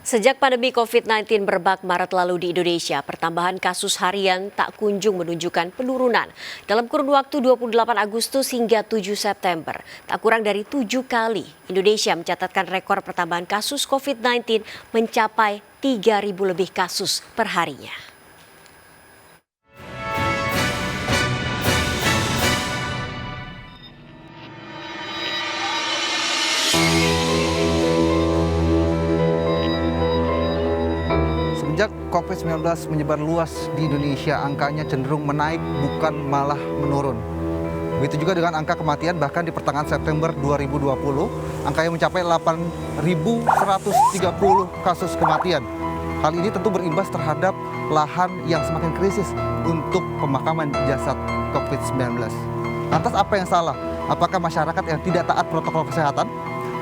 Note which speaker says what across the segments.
Speaker 1: Sejak pandemi COVID-19 merebak Maret lalu di Indonesia, pertambahan kasus harian tak kunjung menunjukkan penurunan. Dalam kurun waktu 28 Agustus hingga 7 September, tak kurang dari 7 kali Indonesia mencatatkan rekor pertambahan kasus COVID-19 mencapai 3.000 lebih kasus per harinya.
Speaker 2: Sejak COVID-19 menyebar luas di Indonesia, angkanya cenderung menaik bukan malah menurun. Begitu juga dengan angka kematian, bahkan di pertengahan September 2020, angkanya mencapai 8.130 kasus kematian. Hal ini tentu berimbas terhadap lahan yang semakin krisis untuk pemakaman jasad COVID-19. Lantas apa yang salah? Apakah masyarakat yang tidak taat protokol kesehatan?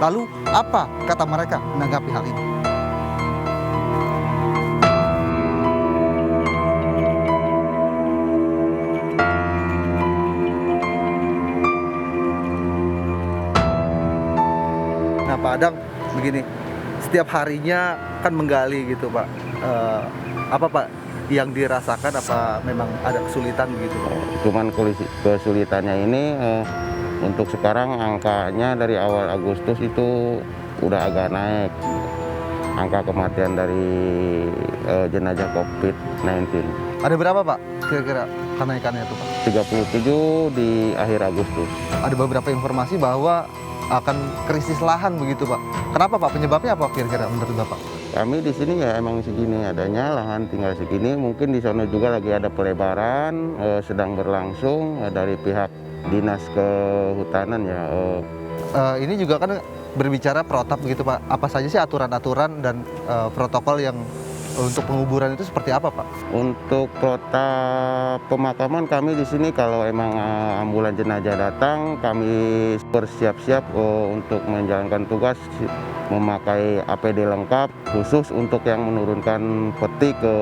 Speaker 2: Lalu apa kata mereka menanggapi hal ini? Nah, Pak Adang, begini, setiap harinya kan menggali gitu, Pak. Apa Pak yang dirasakan? Apa memang ada kesulitan begitu, Pak?
Speaker 3: Cuman kesulitannya ini untuk sekarang angkanya dari awal Agustus itu udah agak naik. Angka kematian dari jenazah COVID-19.
Speaker 2: Ada berapa, Pak, kira-kira kenaikannya itu, Pak?
Speaker 3: 37 di akhir Agustus.
Speaker 2: Ada beberapa informasi bahwa akan krisis lahan begitu, Pak. Kenapa, Pak? Penyebabnya apa kira-kira menurut Bapak?
Speaker 3: Kami di sini ya emang segini adanya, lahan tinggal segini. Mungkin di sana juga lagi ada pelebaran sedang berlangsung dari pihak dinas kehutanan ya.
Speaker 2: Ini juga kan berbicara protap begitu, Pak. Apa saja sih aturan-aturan dan protokol yang untuk penguburan itu seperti apa, Pak?
Speaker 3: Untuk protap pemakaman kami di sini kalau emang ambulan jenazah datang, kami bersiap-siap untuk menjalankan tugas memakai APD lengkap khusus untuk yang menurunkan peti ke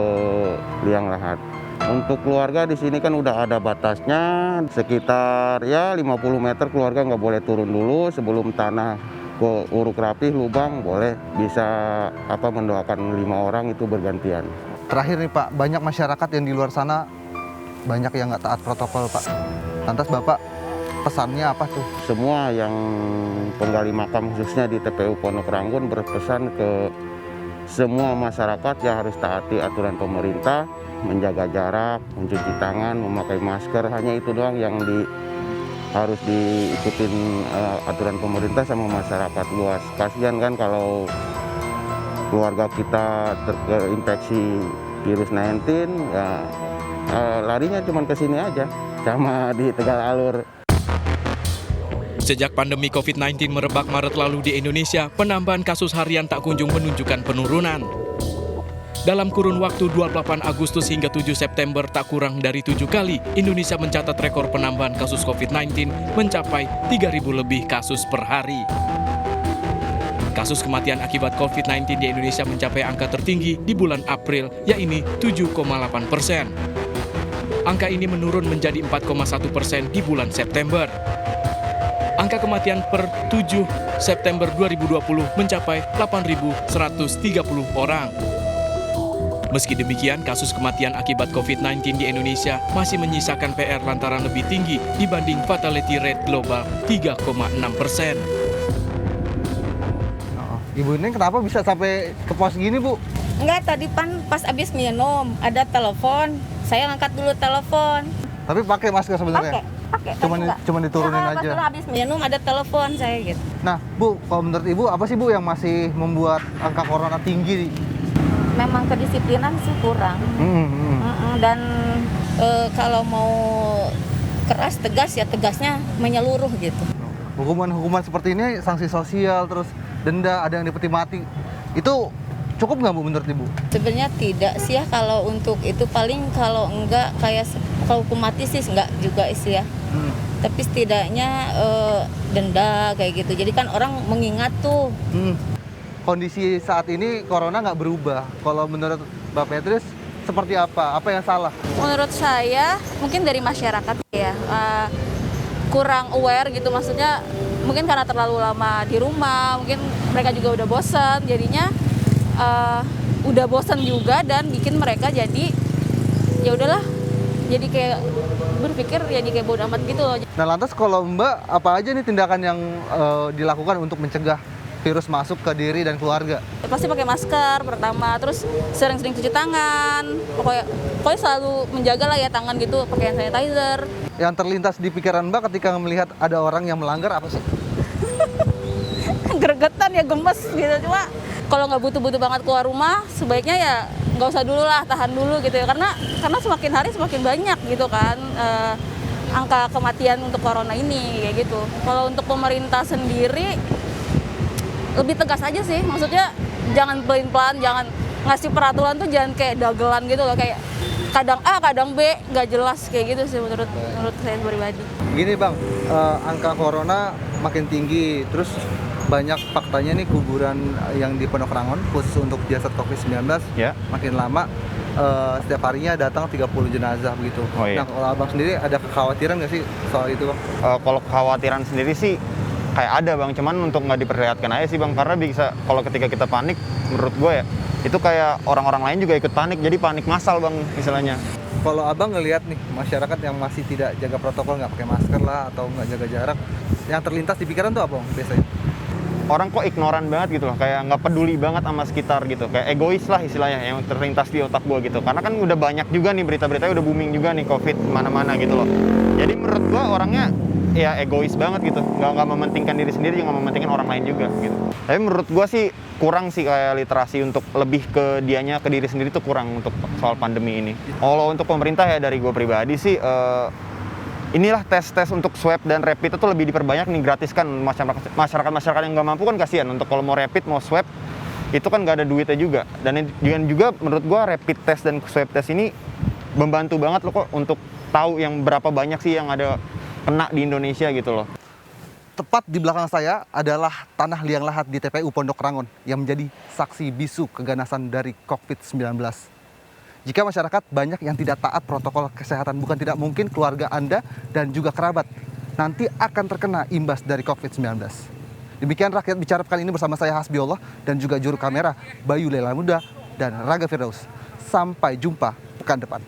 Speaker 3: liang lahat. Untuk keluarga di sini kan udah ada batasnya, sekitar ya 50 meter keluarga nggak boleh turun dulu sebelum tanah uruk rapih lubang boleh, bisa mendoakan 5 orang itu bergantian.
Speaker 2: Terakhir nih, Pak, banyak masyarakat yang di luar sana banyak yang nggak taat protokol, Pak. Lantas Bapak pesannya apa tuh?
Speaker 3: Semua yang penggali makam khususnya di TPU Pondok Ranggun berpesan ke semua masyarakat yang harus taati aturan pemerintah, menjaga jarak, mencuci tangan, memakai masker, hanya itu doang yang harus diikutin aturan pemerintah sama masyarakat luas. Kasihan kan kalau keluarga kita terinfeksi virus 19, ya larinya cuma ke sini aja, sama di Tegal Alur.
Speaker 4: Sejak pandemi COVID-19 merebak Maret lalu di Indonesia, penambahan kasus harian tak kunjung menunjukkan penurunan. Dalam kurun waktu 28 Agustus hingga 7 September, tak kurang dari 7 kali Indonesia mencatat rekor penambahan kasus COVID-19 mencapai 3.000 lebih kasus per hari. Kasus kematian akibat COVID-19 di Indonesia mencapai angka tertinggi di bulan April, yaitu 7,8%. Angka ini menurun menjadi 4,1% di bulan September. Angka kematian per 7 September 2020 mencapai 8.130 orang. Meski demikian, kasus kematian akibat COVID-19 di Indonesia masih menyisakan PR lantaran lebih tinggi dibanding fatality rate global 3,6%.
Speaker 2: Ibu ini kenapa bisa sampai ke pos gini, Bu?
Speaker 5: Enggak, tadi pas habis minum, ada telepon. Saya ngangkat dulu telepon.
Speaker 2: Tapi pakai masker sebenarnya?
Speaker 5: Pakai.
Speaker 2: Cuman diturunin aja?
Speaker 5: Pas habis minum ada telepon saya gitu.
Speaker 2: Nah, Bu, kalau menurut Ibu, apa sih, Bu, yang masih membuat angka corona tinggi?
Speaker 5: Memang kedisiplinan sih kurang. Dan kalau mau keras, tegas ya tegasnya menyeluruh gitu.
Speaker 2: Hukuman seperti ini, sanksi sosial, terus denda, ada yang dipeti mati. Itu cukup nggak, Bu, menurut Ibu?
Speaker 5: Sebenarnya tidak sih ya, kalau untuk itu paling kalau enggak kayak kalau hukum mati sih enggak juga sih ya. Tapi setidaknya denda kayak gitu. Jadi kan orang mengingat tuh.
Speaker 2: Kondisi saat ini corona nggak berubah. Kalau menurut Mbak Petris seperti apa? Apa yang salah?
Speaker 6: Menurut saya mungkin dari masyarakat ya kurang aware gitu, maksudnya mungkin karena terlalu lama di rumah, mungkin mereka juga udah bosen, jadinya udah bosan juga dan bikin mereka jadi ya udahlah, jadi kayak berpikir jadi kayak bodo amat gitu loh.
Speaker 2: Nah lantas kalau Mbak, apa aja nih tindakan yang dilakukan untuk mencegah virus masuk ke diri dan keluarga?
Speaker 6: Pasti pakai masker pertama, terus sering-sering cuci tangan, pokoknya selalu menjaga lah ya tangan gitu, pakai hand sanitizer.
Speaker 2: Yang terlintas di pikiran Mbak ketika melihat ada orang yang melanggar apa sih?
Speaker 6: Gregetan ya, gemes gitu. Cuma kalau nggak butuh-butuh banget keluar rumah, sebaiknya ya nggak usah dulu lah, tahan dulu gitu ya. Karena semakin hari semakin banyak gitu kan angka kematian untuk corona ini kayak gitu. Kalau untuk pemerintah sendiri lebih tegas aja sih, maksudnya jangan pelin-pelan, jangan ngasih peraturan tuh jangan kayak dagelan gitu loh, kayak kadang A kadang B nggak jelas kayak gitu sih menurut saya pribadi.
Speaker 2: Gini Bang, angka corona makin tinggi, terus banyak faktanya nih kuburan yang di Pondok Rangon khusus untuk jasad COVID-19 makin lama setiap harinya datang 30 jenazah begitu. Nah kalau Abang sendiri ada kekhawatiran nggak sih soal itu Bang?
Speaker 7: Kalau kekhawatiran sendiri sih kayak ada Bang, cuman untuk nggak diperlihatkan aja sih Bang, karena bisa kalau ketika kita panik, menurut gue ya itu kayak orang-orang lain juga ikut panik, jadi panik massal Bang istilahnya.
Speaker 2: Kalau Abang ngelihat nih masyarakat yang masih tidak jaga protokol, nggak pakai masker lah atau nggak jaga jarak, yang terlintas di pikiran tuh apa Bang biasanya?
Speaker 7: Orang kok ignoran banget gitu loh, kayak nggak peduli banget sama sekitar gitu, kayak egois lah istilahnya yang terlintas di otak gue gitu. Karena kan udah banyak juga nih berita-beritanya udah booming juga nih COVID mana-mana gitu loh. Jadi menurut gue orangnya ya egois banget gitu, nggak mementingkan diri sendiri, nggak mementingkan orang lain juga gitu. Tapi menurut gue sih kurang sih kayak literasi untuk lebih ke dianya, ke diri sendiri tuh kurang untuk soal pandemi ini. Kalau untuk pemerintah ya dari gue pribadi sih inilah tes untuk swab dan rapid itu lebih diperbanyak nih, gratiskan masyarakat yang nggak mampu kan kasihan, untuk kalau mau rapid mau swab itu kan nggak ada duitnya juga. Dan juga menurut gua rapid test dan swab test ini membantu banget loh kok untuk tahu yang berapa banyak sih yang ada kena di Indonesia gitu loh.
Speaker 2: Tepat di belakang saya adalah tanah liang lahat di TPU Pondok Rangon yang menjadi saksi bisu keganasan dari COVID-19. Jika masyarakat banyak yang tidak taat protokol kesehatan, bukan tidak mungkin keluarga Anda dan juga kerabat nanti akan terkena imbas dari COVID-19. Demikian Rakyat Bicara kali ini bersama saya Hasbiullah dan juga juru kamera Bayu Lela Muda dan Raga Firdaus. Sampai jumpa pekan depan.